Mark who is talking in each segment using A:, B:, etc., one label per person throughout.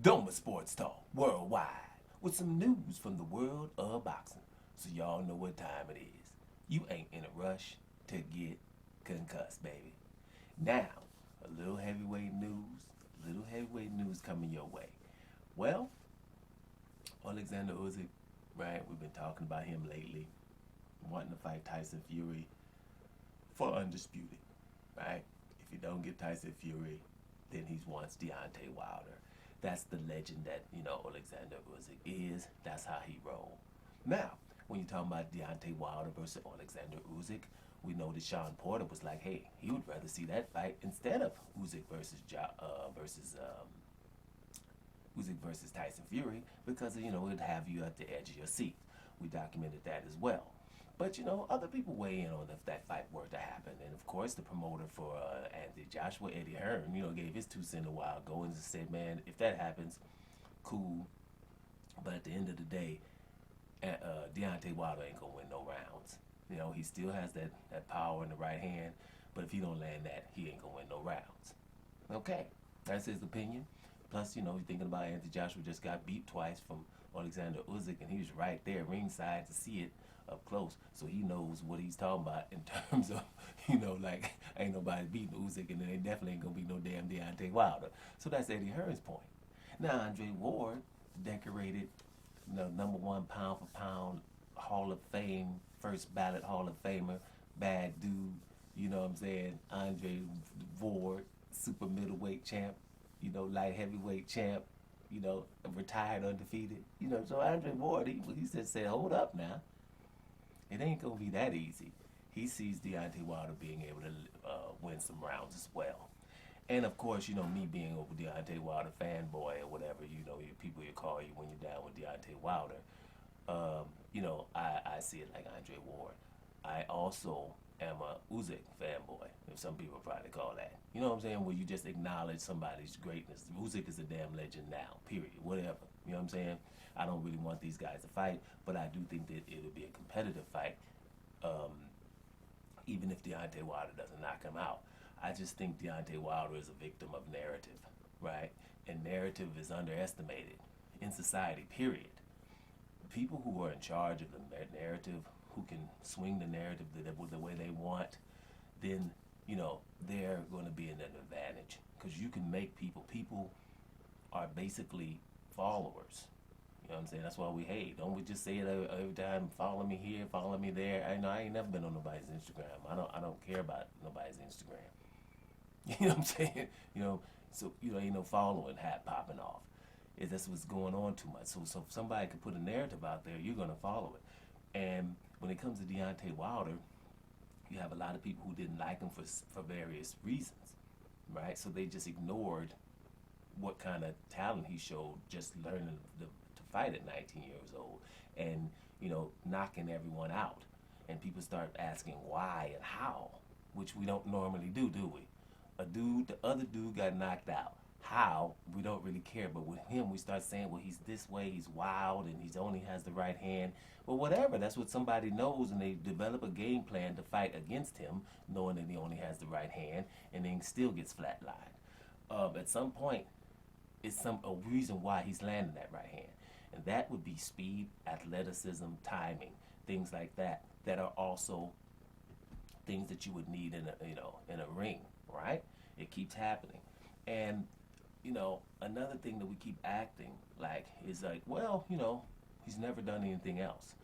A: Doma Sports Talk Worldwide with some news from the world of boxing. So y'all know what time it is. You ain't in a rush to get concussed, baby. Now, a little heavyweight news coming your way. Well, Alexander Usyk, right? We've been talking about him lately, wanting to fight Tyson Fury for undisputed, right? If you don't get Tyson Fury, then he wants Deontay Wilder. That's the legend that, Alexander Usyk is. That's how he roll. Now, when you're talking about Deontay Wilder versus Alexander Usyk, we know that Sean Porter was like, hey, he would rather see that fight instead of Usyk versus Tyson Fury because it'd have you at the edge of your seat. We documented that as well. But other people weigh in on if that fight were to happen, and of course, the promoter for Anthony Joshua, Eddie Hearn, gave his 2 cents a while ago and just said, man, if that happens, cool. But at the end of the day, Deontay Wilder ain't gonna win no rounds. He still has that power in the right hand, but if he don't land that, he ain't gonna win no rounds. Okay, that's his opinion. Plus, you're thinking about Anthony Joshua just got beat twice from Alexander Usyk, and he was right there ringside to see it up close, so he knows what he's talking about in terms of, like, ain't nobody beating Usyk, and then they definitely ain't gonna be no damn Deontay Wilder. So that's Eddie Hearn's point. Now, Andre Ward, decorated, #1 pound for pound Hall of Fame, first ballot Hall of Famer, bad dude, you know what I'm saying? Andre Ward, super middleweight champ, light heavyweight champ, retired undefeated. So Andre Ward, he just said, hold up now. It ain't gonna be that easy. He sees Deontay Wilder being able to win some rounds as well. And of course, me being a Deontay Wilder fanboy or whatever, people you call you when you're down with Deontay Wilder. I see it like Andre Ward. I also am a Usyk fanboy, if some people probably call that. You know what I'm saying? Where you just acknowledge somebody's greatness. Usyk is a damn legend now, period, whatever. You know what I'm saying? I don't really want these guys to fight, but I do think that it'll be a competitive fight, even if Deontay Wilder doesn't knock him out. I just think Deontay Wilder is a victim of narrative, right? And narrative is underestimated in society, period. People who are in charge of the narrative, who can swing the narrative the way they want, then, they're going to be in an advantage. Because you can make people are basically followers. You know what I'm saying? That's why we hate. Don't we just say it every time? Follow me here, follow me there. I ain't never been on nobody's Instagram. I don't care about nobody's Instagram. You know what I'm saying? So ain't no following hat popping off. That's what's going on too much. So if somebody can put a narrative out there, you're gonna follow it. And when it comes to Deontay Wilder, you have a lot of people who didn't like him for various reasons, right? So they just ignored what kind of talent he showed just learning to fight at 19 years old, and knocking everyone out. And people start asking why and how, which we don't normally do we? The other dude got knocked out. How? We don't really care. But with him, we start saying, well, he's this way, he's wild, and he only has the right hand. Well, whatever. That's what somebody knows, and they develop a game plan to fight against him, knowing that he only has the right hand, and then still gets flatlined. At some point, it's a reason why he's landing that right hand. And that would be speed, athleticism, timing, things like that are also things that you would need in a ring, right? It keeps happening. And another thing that we keep acting like is like, well, he's never done anything else.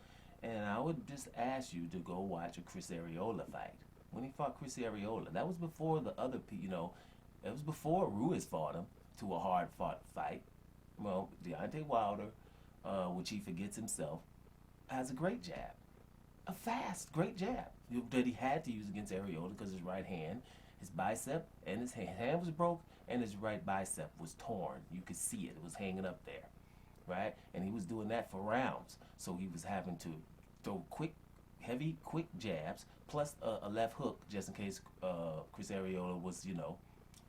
A: And I would just ask you to go watch a Chris Arreola fight. When he fought Chris Arreola, that was before the other, it was before Ruiz fought him to a hard fought fight. Well, Deontay Wilder, which he forgets himself, has a great jab. A fast, great jab that he had to use against Arreola because his right hand, his bicep, and his hand was broke, and his right bicep was torn. You could see it. It was hanging up there, right? And he was doing that for rounds. So he was having to throw heavy, quick jabs, plus a left hook, just in case Chris Arreola was,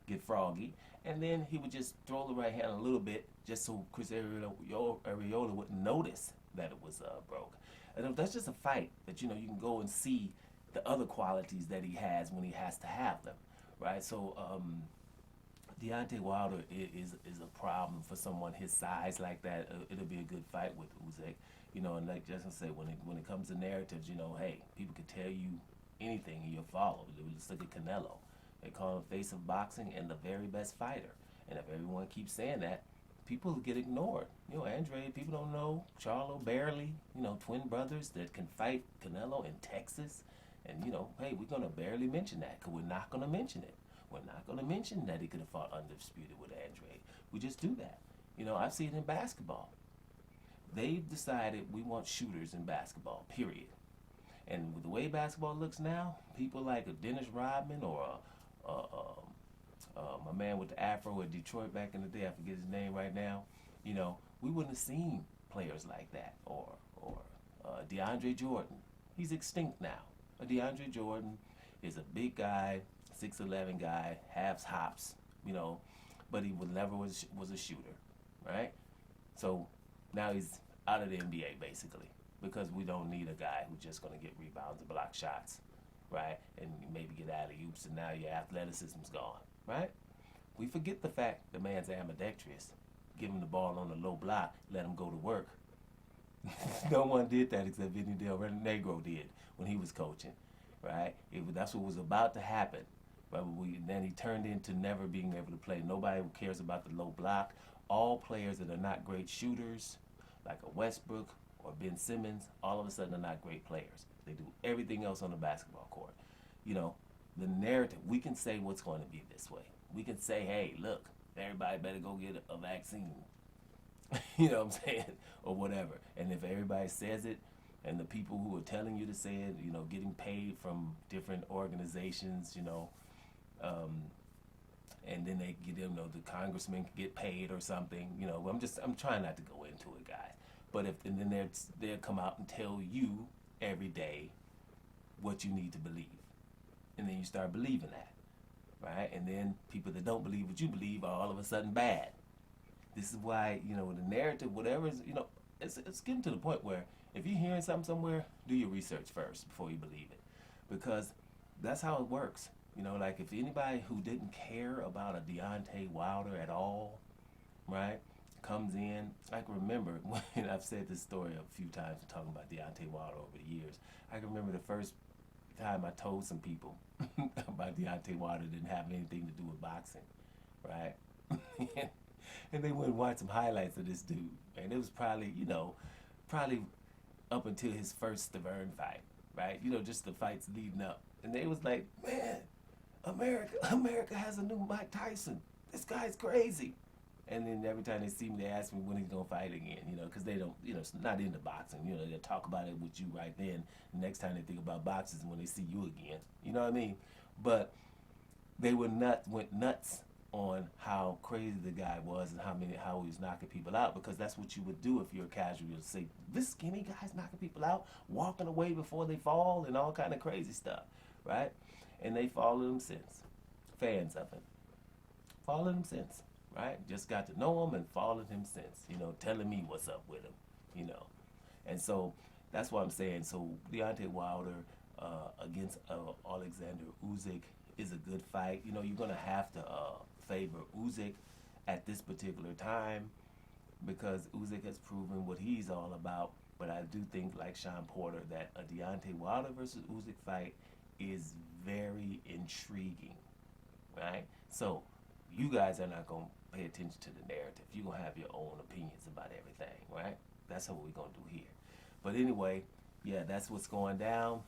A: get froggy. And then he would just throw the right hand a little bit, just so Chris Arreola wouldn't notice that it was broke. And that's just a fight that, you can go and see the other qualities that he has when he has to have them, right? So Deontay Wilder is a problem for someone his size like that. It'll be a good fight with Usyk, And like Justin said, when it comes to narratives, hey, people can tell you anything and you'll follow. Just look at Canelo. They call him face of boxing and the very best fighter. And if everyone keeps saying that, people get ignored. Andre, people don't know Charlo barely. Twin brothers that can fight Canelo in Texas. And hey, we're gonna barely mention that because we're not gonna mention it. We're not going to mention that he could have fought undisputed with Andre. We just do that. I've seen it in basketball. They've decided we want shooters in basketball, period. And with the way basketball looks now, people like a Dennis Rodman or a man with the afro at Detroit back in the day, I forget his name right now, we wouldn't have seen players like that. Or DeAndre Jordan. He's extinct now. DeAndre Jordan is a big guy, 6'11" guy, halves hops, but he never was a shooter, right? So now he's out of the NBA basically because we don't need a guy who's just going to get rebounds and block shots, right? And maybe get alley-oops, and now your athleticism's gone, right? We forget the fact the man's ambidextrous. Give him the ball on the low block, let him go to work. No one did that except Vinny Del Negro did when he was coaching, right? That's what was about to happen. But then he turned into never being able to play. Nobody cares about the low block. All players that are not great shooters, like a Westbrook or Ben Simmons, all of a sudden are not great players. They do everything else on the basketball court. The narrative, we can say what's going to be this way. We can say, hey, look, everybody better go get a vaccine. You know what I'm saying? Or whatever. And if everybody says it, and the people who are telling you to say it, getting paid from different organizations, and then they get the congressman get paid or something. I'm trying not to go into it, guys. But they'll come out and tell you every day what you need to believe, and then you start believing that, right? And then people that don't believe what you believe are all of a sudden bad. This is why the narrative, whatever is, it's getting to the point where if you're hearing something somewhere, do your research first before you believe it, because that's how it works. Like if anybody who didn't care about a Deontay Wilder at all, right, comes in. I can remember when I've said this story a few times talking about Deontay Wilder over the years. I can remember the first time I told some people about Deontay Wilder didn't have anything to do with boxing, right? And they went and watched some highlights of this dude, and it was probably up until his first Stavern fight, right? Just the fights leading up, and they was like, man, America has a new Mike Tyson. This guy's crazy. And then every time they see me, they ask me when he's gonna fight again, because they don't, it's not into boxing. They talk about it with you right then. The next time they think about boxing is when they see you again. You know what I mean? But they went nuts on how crazy the guy was and how he was knocking people out, because that's what you would do if you're a casual. You'd say, this skinny guy's knocking people out, walking away before they fall, and all kind of crazy stuff, right? And they followed him since. Fans of him. Followed him since, right? Just got to know him and followed him since, telling me what's up with him, And so that's what I'm saying. So Deontay Wilder against Alexander Usyk is a good fight. You're going to have to favor Usyk at this particular time because Usyk has proven what he's all about. But I do think, like Sean Porter, that a Deontay Wilder versus Usyk fight is very intriguing, right? So you guys are not going to pay attention to the narrative. You're going to have your own opinions about everything, right? That's what we're going to do here. But anyway, yeah, that's what's going down.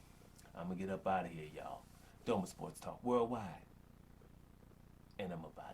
A: I'm going to get up out of here, y'all. Doma Sports Talk Worldwide. And I'm about